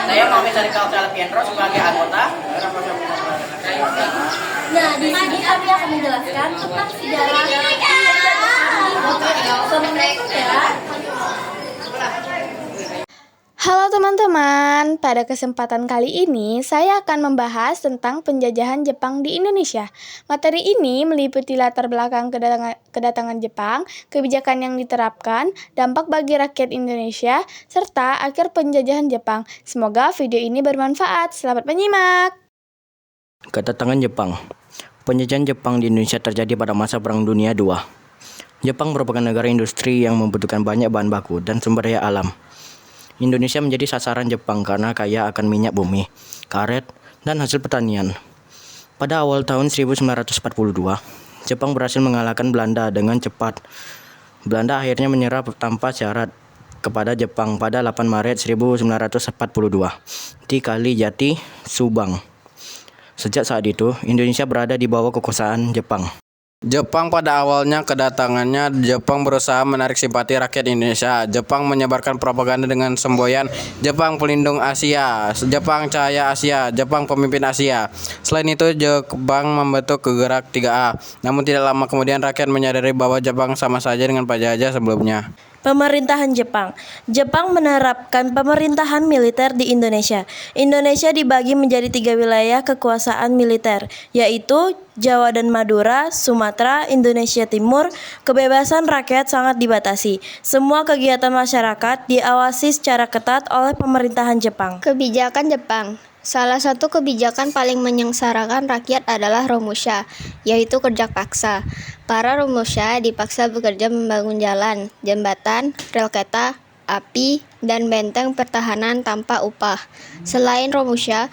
Saya mau mencari Calvin Pietro sebagai anggota. Nah, di sini kami akan menjelaskan tentang sejarah Halo teman-teman, pada kesempatan kali ini saya akan membahas tentang penjajahan Jepang di Indonesia. Materi ini meliputi latar belakang kedatangan Jepang, kebijakan yang diterapkan, dampak bagi rakyat Indonesia, serta akhir penjajahan Jepang. Semoga video ini bermanfaat. Selamat menyimak! Kedatangan Jepang. Penjajahan Jepang di Indonesia terjadi pada masa Perang Dunia II. Jepang merupakan negara industri yang membutuhkan banyak bahan baku dan sumber daya alam. Indonesia menjadi sasaran Jepang karena kaya akan minyak bumi, karet, dan hasil pertanian. Pada awal tahun 1942, Jepang berhasil mengalahkan Belanda dengan cepat. Belanda akhirnya menyerah tanpa syarat kepada Jepang pada 8 Maret 1942 di Kali Jati, Subang. Sejak saat itu, Indonesia berada di bawah kekuasaan Jepang. Jepang pada awalnya kedatangannya, Jepang berusaha menarik simpati rakyat Indonesia. Jepang menyebarkan propaganda dengan semboyan Jepang pelindung Asia, Jepang cahaya Asia, Jepang pemimpin Asia. Selain itu, Jepang membentuk Gerak 3A. Namun tidak lama kemudian rakyat menyadari bahwa Jepang sama saja dengan penjajah sebelumnya. Pemerintahan Jepang. Jepang menerapkan pemerintahan militer di Indonesia. Indonesia dibagi menjadi 3 wilayah kekuasaan militer, yaitu Jawa dan Madura, Sumatera, Indonesia Timur. Kebebasan rakyat sangat dibatasi. Semua kegiatan masyarakat diawasi secara ketat oleh pemerintahan Jepang. Kebijakan Jepang. Salah satu kebijakan paling menyengsarakan rakyat adalah Romusha, yaitu kerja paksa. Para Romusha dipaksa bekerja membangun jalan, jembatan, rel kereta api, dan benteng pertahanan tanpa upah. Selain Romusha,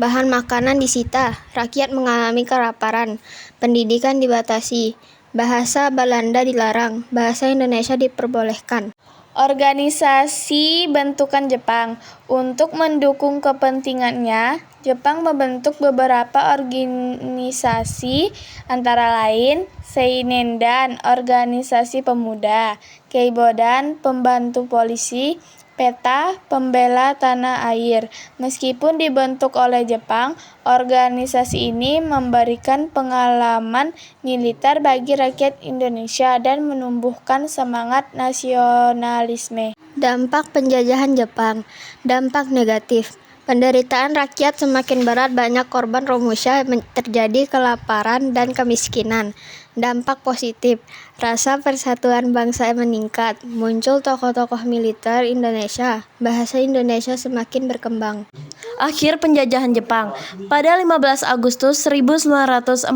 bahan makanan disita, rakyat mengalami kelaparan, pendidikan dibatasi, bahasa Belanda dilarang, bahasa Indonesia diperbolehkan. Organisasi bentukan Jepang. Untuk mendukung kepentingannya, Jepang membentuk beberapa organisasi, antara lain Seinendan, organisasi pemuda, Keibodan, pembantu polisi, PETA, pembela tanah air. Meskipun dibentuk oleh Jepang, organisasi ini memberikan pengalaman militer bagi rakyat Indonesia dan menumbuhkan semangat nasionalisme. Dampak penjajahan Jepang. Dampak negatif. Penderitaan rakyat semakin berat, banyak korban Romusha, terjadi kelaparan dan kemiskinan. Dampak positif, rasa persatuan bangsa meningkat, muncul tokoh-tokoh militer Indonesia, bahasa Indonesia semakin berkembang. Akhir penjajahan Jepang. Pada 15 Agustus 1945,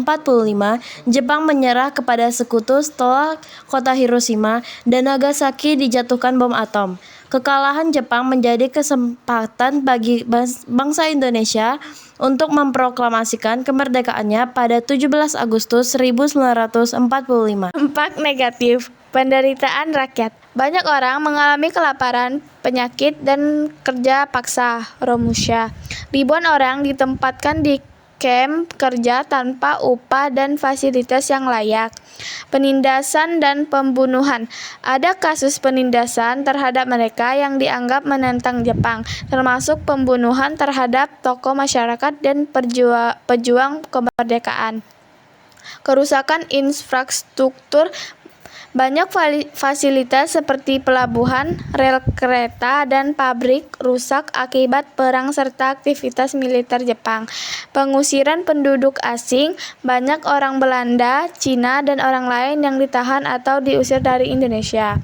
Jepang menyerah kepada sekutu setelah kota Hiroshima dan Nagasaki dijatuhkan bom atom. Kekalahan Jepang menjadi kesempatan bagi bangsa Indonesia untuk memproklamasikan kemerdekaannya pada 17 Agustus 1945. Dampak negatif, penderitaan rakyat. Banyak orang mengalami kelaparan, penyakit, dan kerja paksa Romusha. Ribuan orang ditempatkan di kamp kerja tanpa upah dan fasilitas yang layak. Penindasan dan pembunuhan. Ada kasus penindasan terhadap mereka yang dianggap menentang Jepang, termasuk pembunuhan terhadap tokoh masyarakat dan pejuang kemerdekaan. Kerusakan infrastruktur. Banyak fasilitas seperti pelabuhan, rel kereta, dan pabrik rusak akibat perang serta aktivitas militer Jepang. Pengusiran penduduk asing, banyak orang Belanda, Cina, dan orang lain yang ditahan atau diusir dari Indonesia.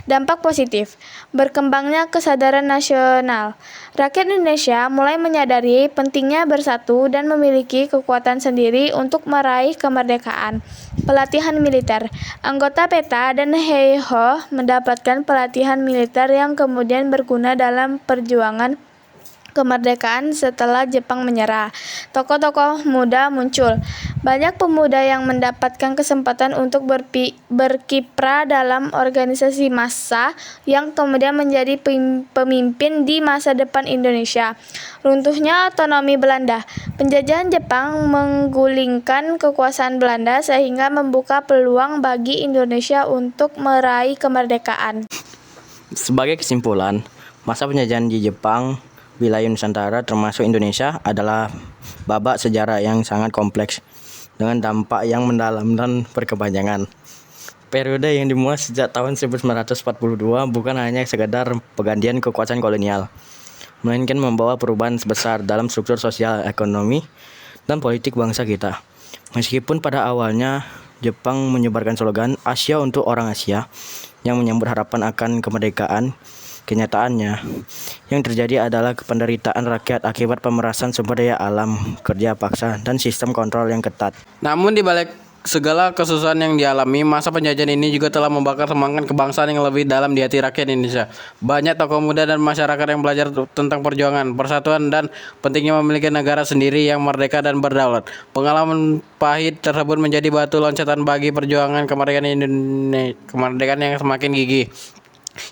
Dampak positif, berkembangnya kesadaran nasional. Rakyat Indonesia mulai menyadari pentingnya bersatu dan memiliki kekuatan sendiri untuk meraih kemerdekaan. Pelatihan militer. Anggota PETA dan Heiho mendapatkan pelatihan militer yang kemudian berguna dalam perjuangan kemerdekaan setelah Jepang menyerah. Tokoh-tokoh muda muncul. Banyak pemuda yang mendapatkan kesempatan untuk berkiprah dalam organisasi massa yang kemudian menjadi pemimpin di masa depan Indonesia. Runtuhnya otonomi Belanda. Penjajahan Jepang menggulingkan kekuasaan Belanda sehingga membuka peluang bagi Indonesia untuk meraih kemerdekaan. Sebagai kesimpulan, masa penjajahan di Jepang, wilayah Nusantara termasuk Indonesia adalah babak sejarah yang sangat kompleks dengan dampak yang mendalam dan berkepanjangan. Periode yang dimulai sejak tahun 1942 bukan hanya sekedar pergantian kekuasaan kolonial, melainkan membawa perubahan sebesar dalam struktur sosial, ekonomi, dan politik bangsa kita. Meskipun pada awalnya Jepang menyebarkan slogan Asia untuk orang Asia yang menyambut harapan akan kemerdekaan, kenyataannya yang terjadi adalah penderitaan rakyat akibat pemerasan sumber daya alam, kerja paksa, dan sistem kontrol yang ketat. Namun di balik segala kesusahan yang dialami, masa penjajahan ini juga telah membakar semangat kebangsaan yang lebih dalam di hati rakyat Indonesia. Banyak tokoh muda dan masyarakat yang belajar tentang perjuangan, persatuan, dan pentingnya memiliki negara sendiri yang merdeka dan berdaulat. Pengalaman pahit tersebut menjadi batu loncatan bagi perjuangan kemerdekaan Indonesia, kemerdekaan yang semakin gigih.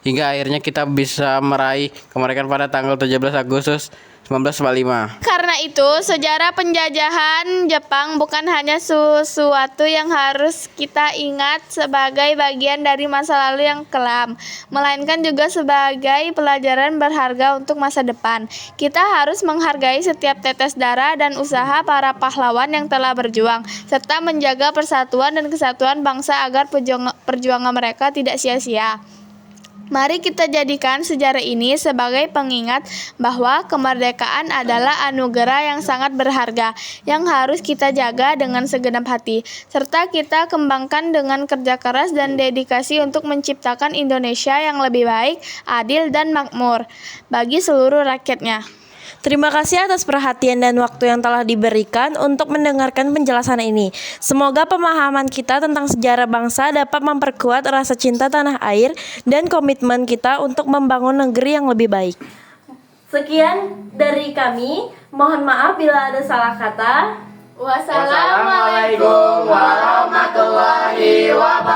Hingga akhirnya kita bisa meraih kemerdekaan pada tanggal 17 Agustus 1945. Karena itu, sejarah penjajahan Jepang bukan hanya sesuatu yang harus kita ingat sebagai bagian dari masa lalu yang kelam, melainkan juga sebagai pelajaran berharga untuk masa depan. Kita harus menghargai setiap tetes darah dan usaha para pahlawan yang telah berjuang, serta menjaga persatuan dan kesatuan bangsa agar perjuangan mereka tidak sia-sia. Mari kita jadikan sejarah ini sebagai pengingat bahwa kemerdekaan adalah anugerah yang sangat berharga yang harus kita jaga dengan segenap hati, serta kita kembangkan dengan kerja keras dan dedikasi untuk menciptakan Indonesia yang lebih baik, adil, dan makmur bagi seluruh rakyatnya. Terima kasih atas perhatian dan waktu yang telah diberikan untuk mendengarkan penjelasan ini. Semoga pemahaman kita tentang sejarah bangsa dapat memperkuat rasa cinta tanah air dan komitmen kita untuk membangun negeri yang lebih baik. Sekian dari kami. Mohon maaf bila ada salah kata. Wassalamualaikum warahmatullahi wabarakatuh.